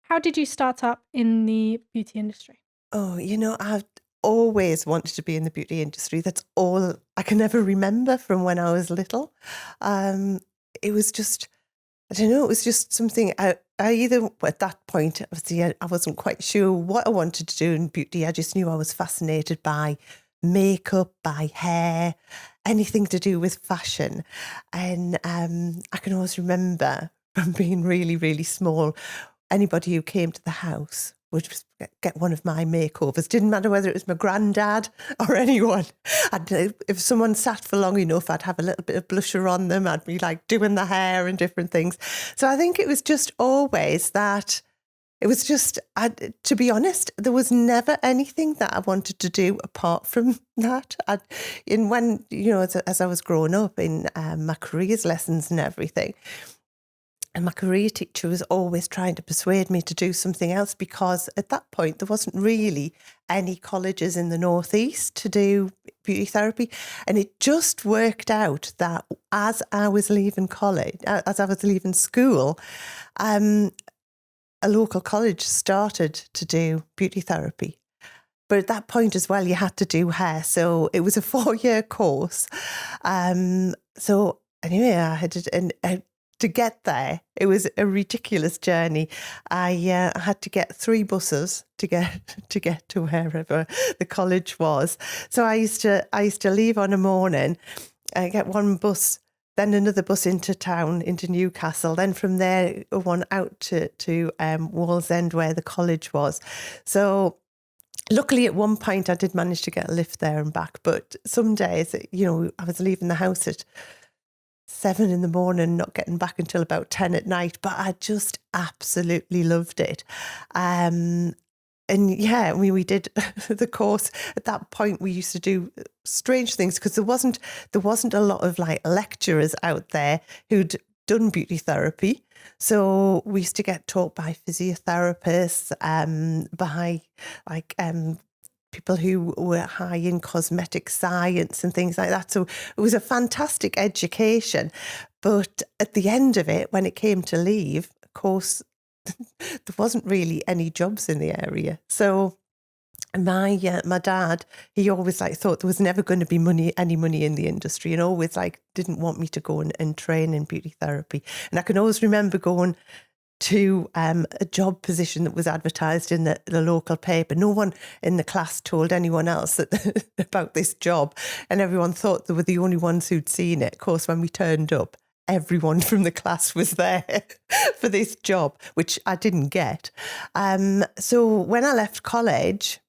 How did you start up in the beauty industry? Oh, I've always wanted to be in the beauty industry. That's all I can ever remember from when I was little. Um, it was just, I don't know, it was just something I either at that point, obviously, I wasn't quite sure what I wanted to do in beauty. I just knew I was fascinated by makeup, by hair, anything to do with fashion. And I can always remember from being really, really small, anybody who came to the house would just get one of my makeovers. Didn't matter whether it was my granddad or anyone. If someone sat for long enough, I'd have a little bit of blusher on them. I'd be like doing the hair and different things. So I think it was just always that. It was just, to be honest, there was never anything that I wanted to do apart from that. As I was growing up in my careers lessons and everything, and my career teacher was always trying to persuade me to do something else because at that point there wasn't really any colleges in the Northeast to do beauty therapy. And it just worked out that as I was leaving school, a local college started to do beauty therapy. But at that point as well, you had to do hair. So it was a 4-year course. So anyway, to get there, it was a ridiculous journey. I had to get 3 buses to get to wherever the college was. So I used to leave on a morning, get one bus, then another bus into town, into Newcastle. Then from there, one out to Wallsend, where the college was. So luckily, at one point, I did manage to get a lift there and back. But some days, I was leaving the house at 7 in the morning, not getting back until about 10 at night. But I just absolutely loved it. And yeah, we did the course. At that point, we used to do strange things because there wasn't a lot of like lecturers out there who'd done beauty therapy. So we used to get taught by physiotherapists, by like people who were high in cosmetic science and things like that. So it was a fantastic education. But at the end of it, when it came to leave, of course, there wasn't really any jobs in the area. So my dad, he always thought there was never going to be any money in the industry, and always didn't want me to go and train in beauty therapy. And I can always remember going to a job position that was advertised in the local paper. No one in the class told anyone else about this job, and everyone thought they were the only ones who'd seen it. Of course, when we turned up, everyone from the class was there for this job, which I didn't get. So when I left college,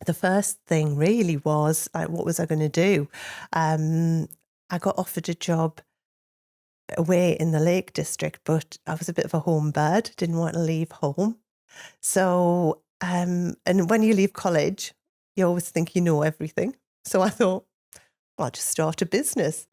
the first thing really was what was I going to do? I got offered a job away in the Lake District, but I was a bit of a home bird, didn't want to leave home. So, and when you leave college, you always think you know everything. So I thought, well, I'll just start a business.